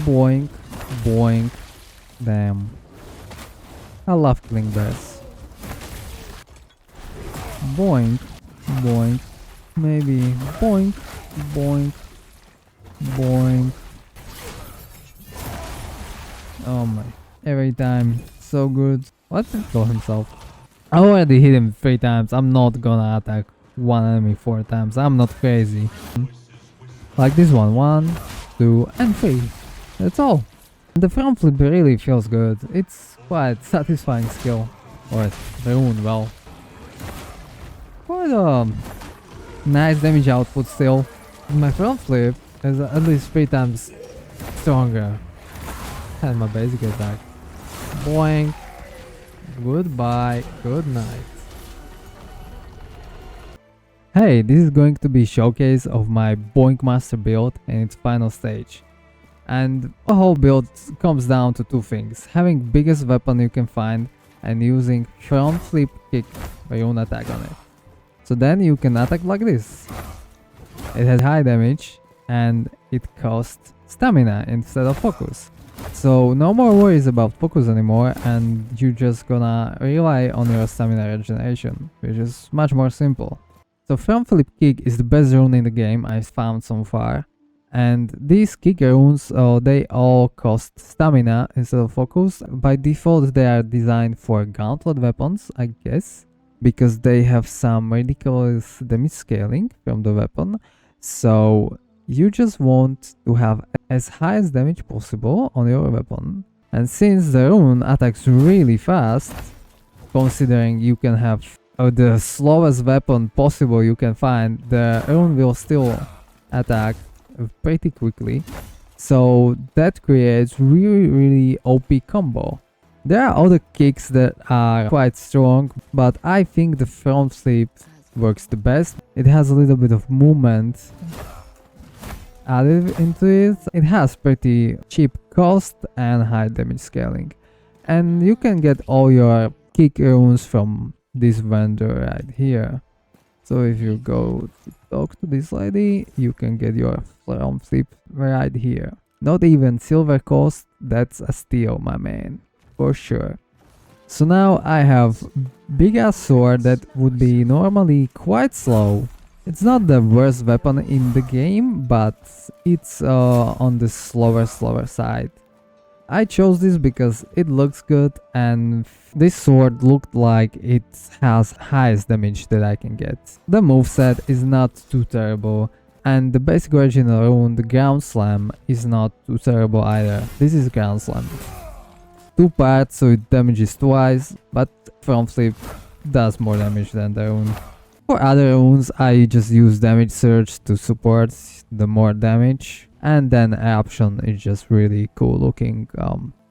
Boink, boink. Damn. I love killing bears. Boink, boink. Maybe boink, boink, boink. Oh my. Every time. So good. Let's kill himself. I already hit him 3 times. I'm not gonna attack one enemy 4 times. I'm not crazy. Like this one. 1, 2, and 3. That's all. The front flip really feels good. It's quite satisfying skill. Or rune, well. Quite a nice damage output still. My front flip is at least 3 times stronger than my basic attack. Boink. Goodbye. Good night. Hey, this is going to be a showcase of my BOiNK MASTER build in its final stage. And the whole build comes down to 2 things. Having biggest weapon you can find and using front flip kick where you attack on it. So then you can attack like this. It has high damage and it costs stamina instead of focus. So no more worries about focus anymore, and you're just gonna rely on your stamina regeneration, which is much more simple. So front flip kick is the best rune in the game I've found so far. And these kick runes, they all cost stamina instead of focus. By default they are designed for gauntlet weapons, I guess, because they have some ridiculous damage scaling from the weapon. So you just want to have as high as damage possible on your weapon. And since the rune attacks really fast, considering you can have the slowest weapon possible you can find, the rune will still attack pretty quickly. So that creates really OP combo. There are other kicks that are quite strong, but I think the front flip works the best. It has a little bit of movement added into it. It has pretty cheap cost and high damage scaling. And you can get all your kick runes from this vendor right here. So if you go to talk to this lady, you can get your front flip right here. Not even silver cost, that's a steal, my man, for sure. So now I have big ass sword that would be normally quite slow. It's not the worst weapon in the game, but it's on the slower side. I chose this because it looks good, and this sword looked like it has highest damage that I can get. The moveset is not too terrible, and the basic original rune, the ground slam, is not too terrible either. This is ground slam. 2 parts, so it damages twice, but front flip does more damage than the rune. For other runes, I just use damage surge to support the more damage, and then Eruption is just really cool looking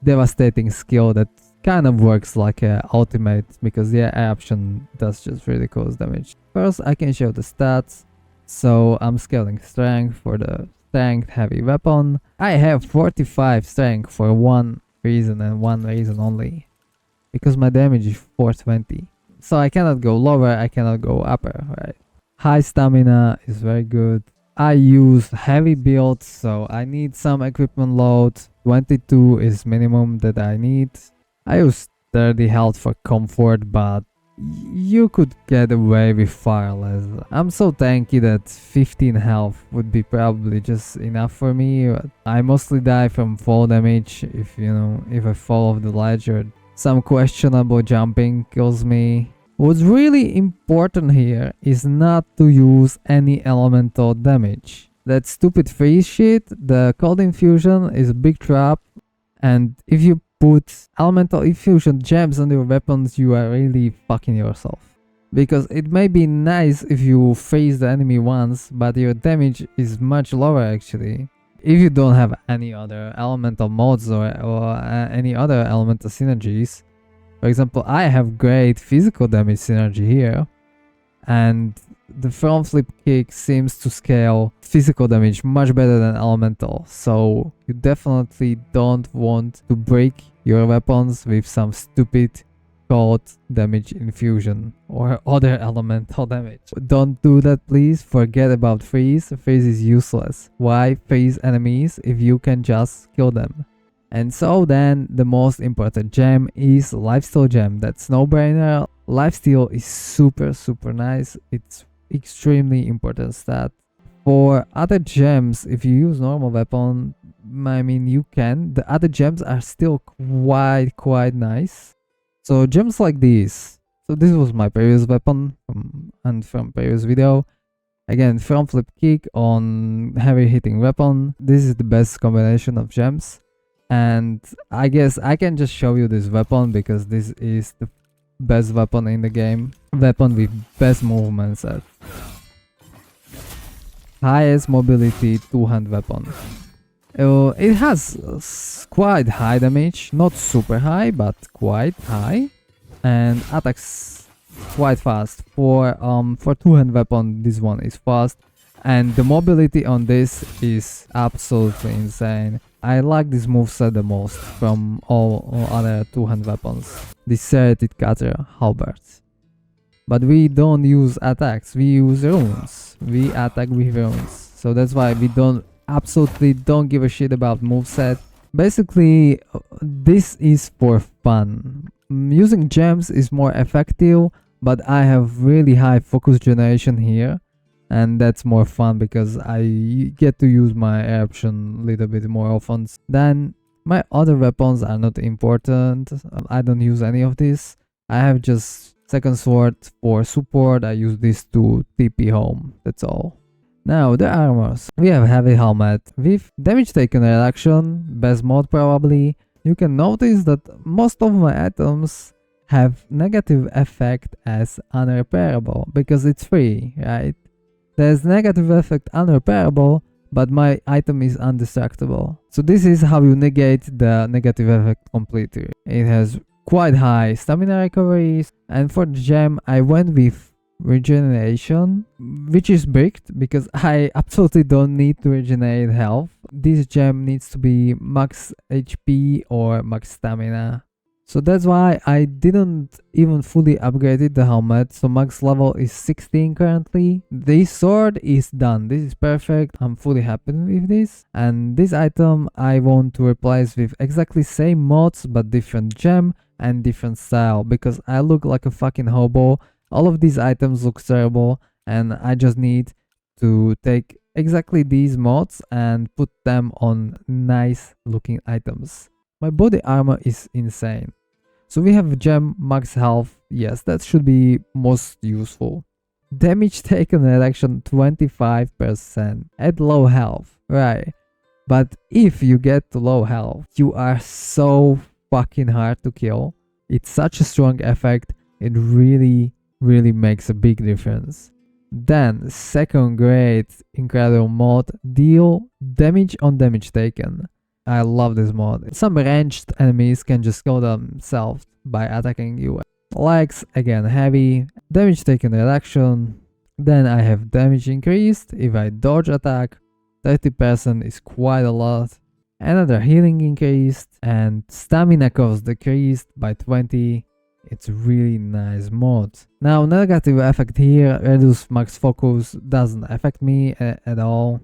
devastating skill that kind of works like a ultimate, because yeah, Eruption does just really cool damage. First I can show the stats. So I'm scaling strength for the strength heavy weapon. I have 45 strength for one reason and one reason only, because my damage is 420. So I cannot go lower, I cannot go upper, right? High stamina is very good. I use heavy build, so I need some equipment load. 22 is minimum that I need. I use 30 health for comfort, but you could get away with far less. I'm so tanky that 15 health would be probably just enough for me. I mostly die from fall damage if I fall off the ledge, or some questionable jumping kills me. What's really important here is not to use any elemental damage. That stupid freeze shit, the cold infusion, is a big trap, and if you put elemental infusion gems on your weapons, you are really fucking yourself. Because it may be nice if you freeze the enemy once, but your damage is much lower actually. If you don't have any other elemental mods or any other elemental synergies. For example, I have great physical damage synergy here, and the front flip kick seems to scale physical damage much better than elemental, so you definitely don't want to break your weapons with some stupid called damage infusion or other elemental damage. Don't do that, please. Forget about freeze. Freeze is useless. Why freeze enemies if you can just kill them? And so then the most important gem is lifesteal gem. That's no brainer. Lifesteal is super nice. It's extremely important stat. For other gems, if you use normal weapon, I mean you can. The other gems are still quite nice. So gems like these. So this was my previous weapon from previous video. Again, Frontflip kick on heavy hitting weapon. This is the best combination of gems. And I guess I can just show you this weapon because this is the best weapon in the game. Weapon with best movement set. Highest mobility two-hand weapon. It has quite high damage, not super high, but quite high, and attacks quite fast. For two-hand weapon, this one is fast, and the mobility on this is absolutely insane. I like this moveset the most from all other two-hand weapons. The serrated cutter halberds. But we don't use attacks, we use runes. We attack with runes. So that's why we absolutely don't give a shit about moveset. Basically, this is for fun. Using gems is more effective, but I have really high focus generation here. And that's more fun because I get to use my Erection a little bit more often. Then my other weapons are not important. I don't use any of this. I have just second sword for support. I use this to TP home. That's all. Now the armors. We have heavy helmet with damage taken reduction, best mod probably. You can notice that most of my items have negative effect as unrepairable because it's free, right? There's negative effect unrepairable, but my item is indestructible. So this is how you negate the negative effect completely. It has quite high stamina recoveries, and for the gem I went with regeneration, which is bricked because I absolutely don't need to regenerate health. This gem needs to be max HP or max stamina. So that's why I didn't even fully upgrade the helmet. So max level is 16 currently. This sword is done. This is perfect. I'm fully happy with this. And this item I want to replace with exactly same mods but different gem and different style because I look like a fucking hobo. All of these items look terrible and I just need to take exactly these mods and put them on nice looking items. My body armor is insane. So we have gem max health. Yes, that should be most useful. Damage taken reduction 25% at low health. Right. But if you get to low health, you are so fucking hard to kill. It's such a strong effect. It really makes a big difference. Then second grade incredible mod, deal damage on damage taken. I love this mod. Some ranged enemies can just kill themselves by attacking you. Legs, again heavy. Damage taken reduction. Then I have damage increased if I dodge attack. 30% is quite a lot. Another healing increased. And stamina cost decreased by 20. It's really nice mod. Now negative effect here, reduce max focus, doesn't affect me at all.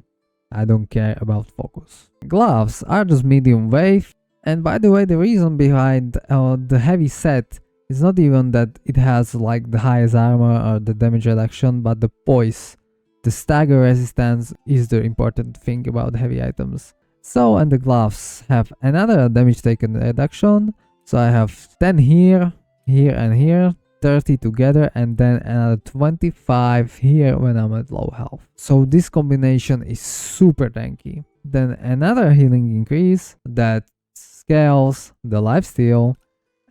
I don't care about focus. Gloves are just medium wave, and by the way, the reason behind the heavy set is not even that it has like the highest armor or the damage reduction, but the poise. The stagger resistance is the important thing about heavy items. So, and the gloves have another damage taken reduction, so I have 10 here, here and here, 30 together, and then another 25 here when I'm at low health. So this combination is super tanky. Then another healing increase that scales the lifesteal,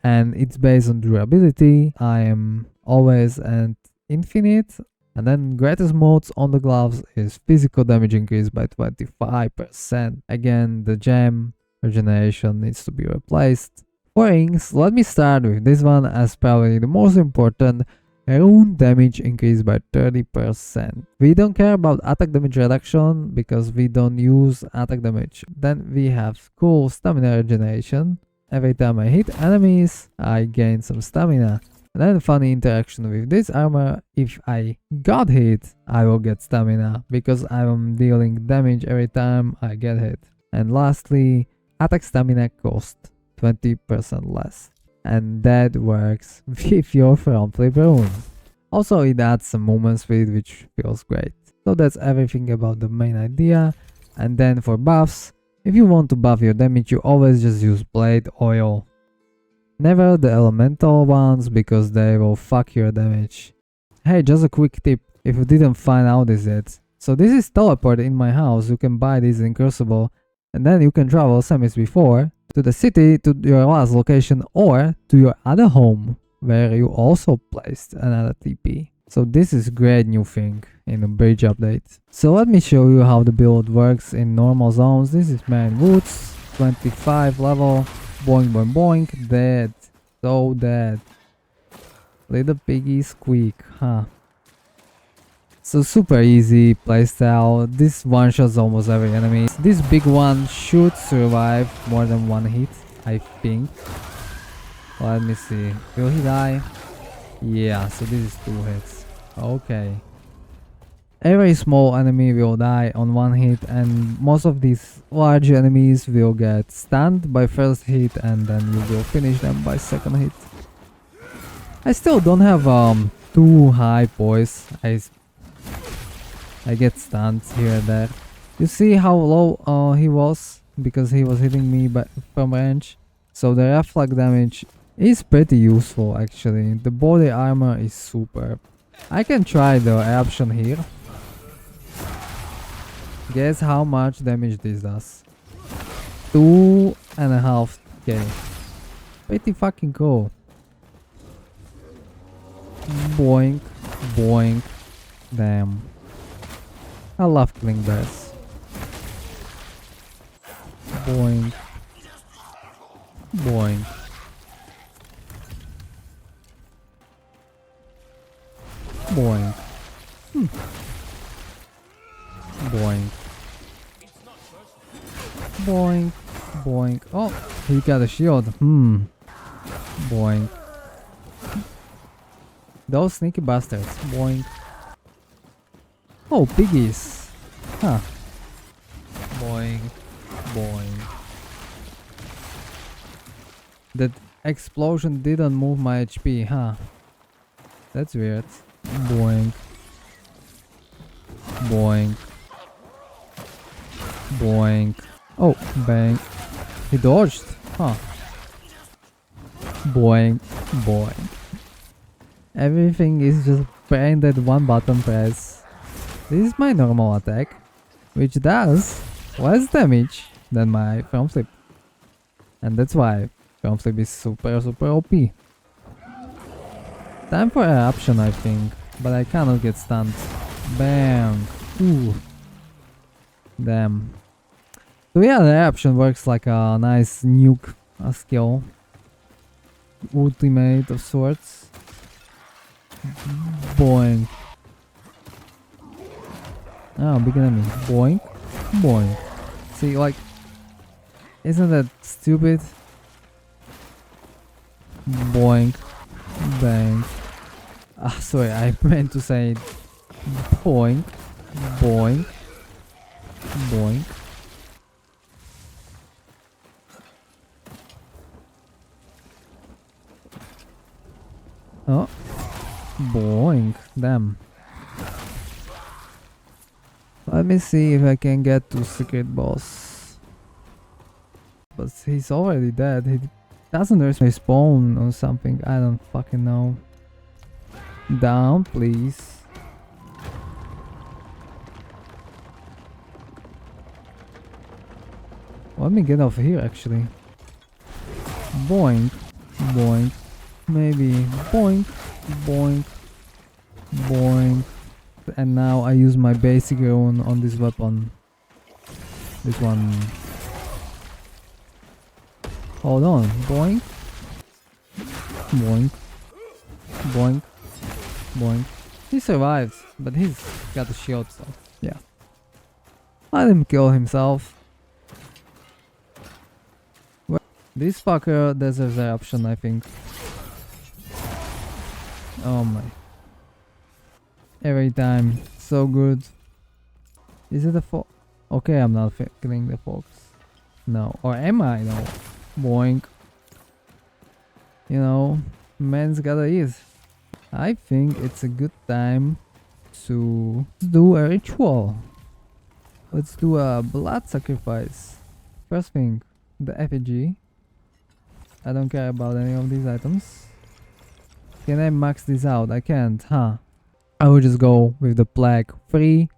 and it's based on durability. I am always at infinite. And then greatest modes on the gloves is physical damage increase by 25%. Again, the gem regeneration needs to be replaced. For inks, let me start with this one as probably the most important. Rune damage increased by 30%. We don't care about attack damage reduction because we don't use attack damage. Then we have cool stamina regeneration. Every time I hit enemies, I gain some stamina. And then funny interaction with this armor, if I got hit, I will get stamina, because I'm dealing damage every time I get hit. And lastly, attack stamina cost 20% less. And that works with your Frontflip rune. Also, it adds some movement speed, which feels great. So that's everything about the main idea. And then for buffs, if you want to buff your damage, you always just use blade oil. Never the elemental ones, because they will fuck your damage. Hey, just a quick tip, if you didn't find out this yet. So this is teleport in my house, you can buy this in Crucible, and then you can travel same as before, to the city, to your last location, or to your other home, where you also placed another TP. So this is great new thing in the bridge update. So let me show you how the build works in normal zones. This is Marin Woods, 25 level. Boink, boink, boink, dead. So dead. Little piggy squeak, huh? So super easy playstyle. This one-shots almost every enemy. This big one should survive more than one hit, I think. Let me see. Will he die? Yeah, so this is 2 hits. Okay. Every small enemy will die on one hit, and most of these large enemies will get stunned by first hit, and then you will finish them by second hit. I still don't have too high poise. I get stunned here and there. You see how low he was, because he was hitting me from range. So the reflect damage is pretty useful actually. The body armor is superb. I can try the Eruption here. Guess how much damage this does. 2.5k. Pretty fucking cool. Boink, boink. Damn. I love killing bears. Boink. Boink. Boink. Boink. Boink. Boink. Oh, he got a shield. Boink. Those sneaky bastards. Boink. Oh, piggies. Huh. Boink. Boink. That explosion didn't move my HP, huh? That's weird. Boink. Boink. Boink. Oh, bang. He dodged. Huh. Boink. Boink. Everything is just branded one button press. This is my normal attack, which does less damage than my Frontflip. And that's why Frontflip is super OP. Time for Eruption, I think, but I cannot get stunned. Bam! Ooh. Damn. So yeah, the Eruption works like a nice nuke skill. Ultimate of sorts. Boink. Oh, big enemy. Boink. Boink. See, like, isn't that stupid? Boink. Bang. Ah, sorry, I meant to say boink. Boink. Boink. Oh. Boink. Damn. Let me see if I can get to secret boss. But he's already dead. He doesn't respawn or something. I don't fucking know. Down, please. Let me get off here actually. Boink. Boink. Maybe. Boink. Boink. Boink. And now I use my basic rune on this weapon. This one. Hold on. Boink. Boink. Boink. Boink. He survived, but he's got a shield, so yeah. Let him kill himself. This fucker deserves eruption, I think. Oh my. Every time. So good. Is it a fox? Okay, I'm not killing the fox. No. Or am I? No. Boink. You know, man's gotta eat. I think it's a good time to do a ritual. Let's do a blood sacrifice. First thing, the effigy. I don't care about any of these items. Can I max this out? I can't, huh? I will just go with the plague 3.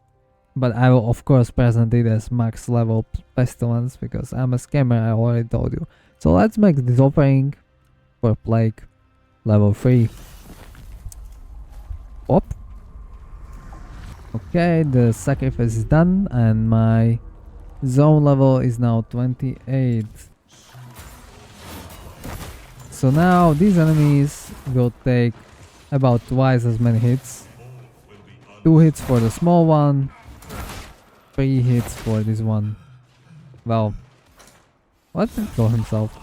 But I will of course present it as max level pestilence because I'm a scammer, I already told you. So let's make this offering for plague level 3. Pop. Okay, the sacrifice is done and my zone level is now 28. So now these enemies will take about twice as many hits. 2 hits for the small one, 3 hits for this one. Well, what did he call himself?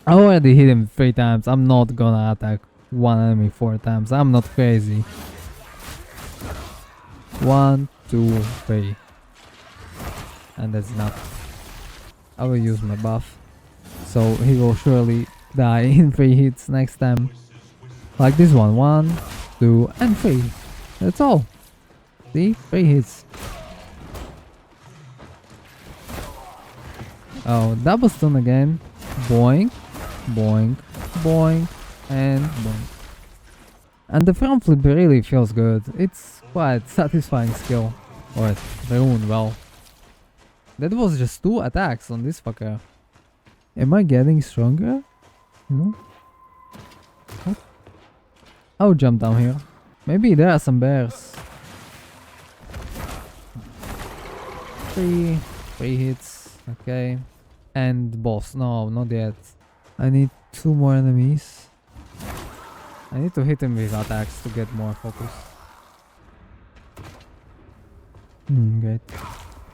I already hit him 3 times. I'm not gonna attack one enemy 4 times. I'm not crazy. 1, 2, 3. And that's enough. I will use my buff. So he will surely die in 3 hits next time. Like this one. 1, 2, and 3. That's all. See? 3 hits. Oh, double stun again. Boink, boink, boink, and boink. And the Frontflip really feels good. It's quite satisfying skill. Or rune, well. That was just 2 attacks on this fucker. Am I getting stronger? No? What? I'll jump down here. Maybe there are some bears. 3 hits. Okay. And boss. No, not yet. I need 2 more enemies. I need to hit him with attacks to get more focus. Great.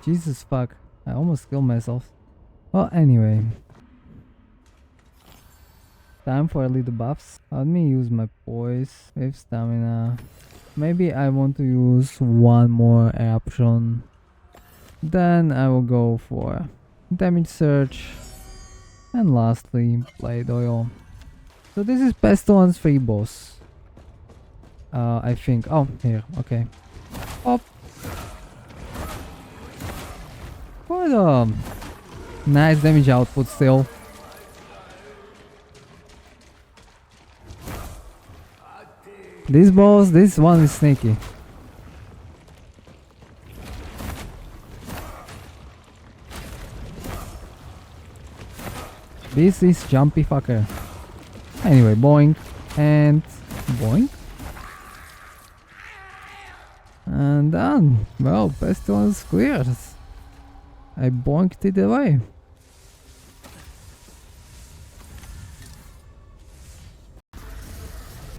Jesus fuck. I almost killed myself. Well, anyway. Time for a little buffs. Let me use my poise with stamina. Maybe I want to use 1 more eruption. Then I will go for damage surge. And lastly, blade oil. So this is Pestilence 3 boss. I think. Oh, here. Okay. Pop. Quite a nice damage output still. This boss, this one is sneaky. This is jumpy fucker. Anyway, boink and boink. And done. Well, Pestilence clears. I boinked it away.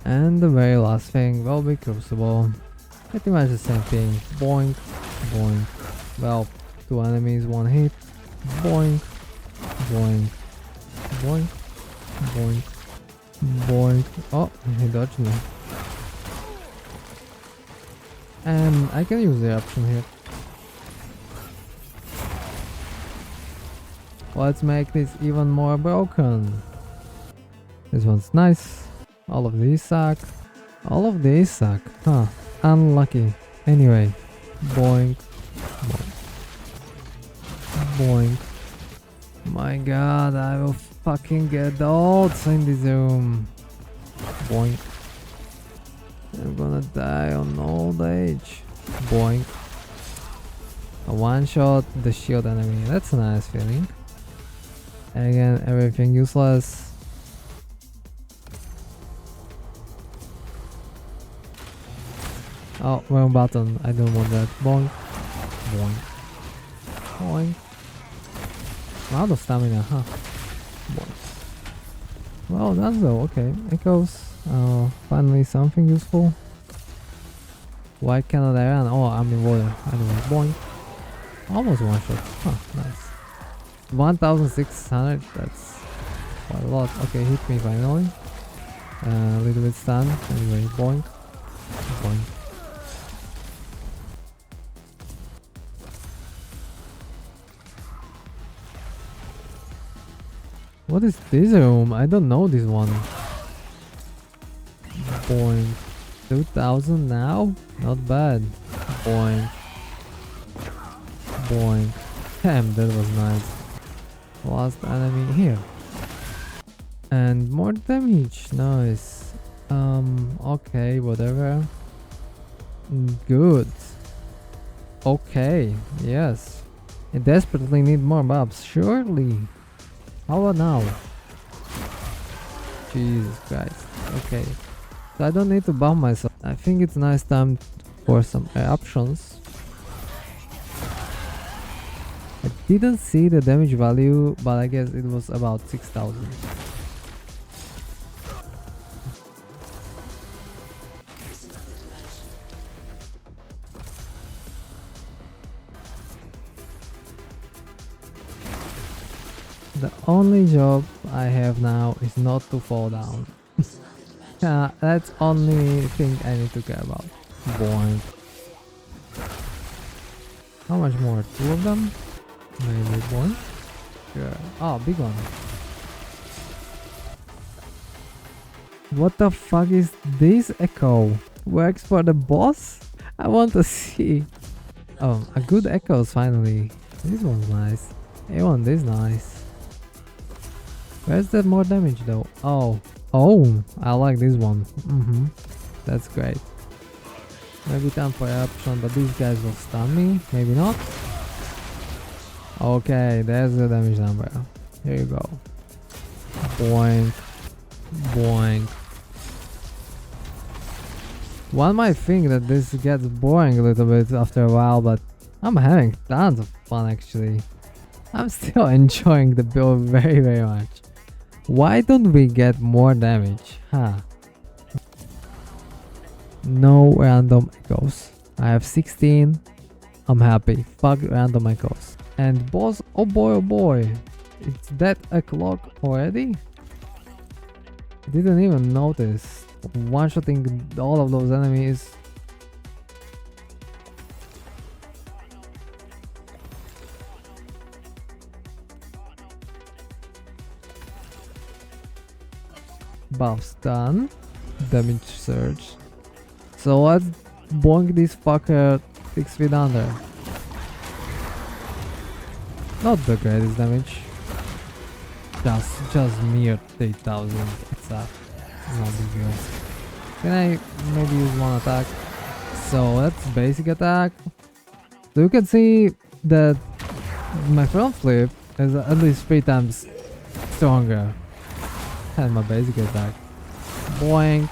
And the very last thing will be Crucible. Pretty much the same thing. Boink, boink. Well, 2 enemies, 1 hit. Boink, boink, boink, boink, boink. Oh, he dodged me. And I can use the option here. Let's make this even more broken. This one's nice. All of these suck. All of these suck. Huh. Unlucky. Anyway. Boink. Boink. Boink. My god, I will fucking get the ults in this room. Boink. I'm gonna die on old age. Boink. A one-shot the shield enemy. That's a nice feeling. And again, everything useless. Oh, wrong button. I don't want that. Boink. Boink. Boink. I'm out of stamina, huh? Boink. Well, that's though. Okay. Echoes. Oh, finally something useful. Why cannot I run? Oh, I'm in water. Anyway, boink. Almost one shot. Huh, nice. 1600. That's quite a lot. Okay, hit me finally. A little bit stun. Anyway, boink. Boink. What is this room? I don't know this one. Boink. 2000 now? Not bad. Boink. Boink. Damn, that was nice. Last enemy here. And more damage. Nice. Okay, whatever. Good. Okay, yes. I desperately need more buffs, surely. How about now? Jesus Christ. Okay. So I don't need to buff myself. I think it's nice time for some eruptions. I didn't see the damage value, but I guess it was about 6000. The only job I have now is not to fall down. That's only thing I need to care about. Boink. How much more? 2 of them? Maybe one? Sure. Oh, big one. What the fuck is this echo? Works for the boss? I want to see. Oh, a good echoes finally. This one's nice. A1, this nice. Where's that more damage though? Oh. Oh, I like this one. That's great. Maybe time for eruption, but these guys will stun me. Maybe not. Okay, there's the damage number. Here you go. Boink. Boink. One might think that this gets boring a little bit after a while, but I'm having tons of fun actually. I'm still enjoying the build very, very much. Why don't we get more damage? Huh. No random echoes. I have 16. I'm happy. Fuck random echoes. And boss, oh boy, it's that o'clock already? Didn't even notice. One-shotting all of those enemies. Buffs done. Damage surge. So let's boink this fucker 6 feet under. Not the greatest damage. Just mere 3000. It's not big deal. Can I maybe use one attack? So that's basic attack. So you can see that my Frontflip is at least 3 times stronger than my basic attack. Boink.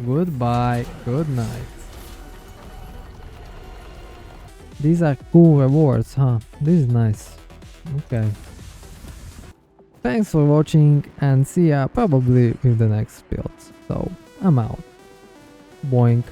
Goodbye. Good night. These are cool rewards, huh? This is nice. Okay. Thanks for watching and see ya probably with the next build. So, I'm out. Boink.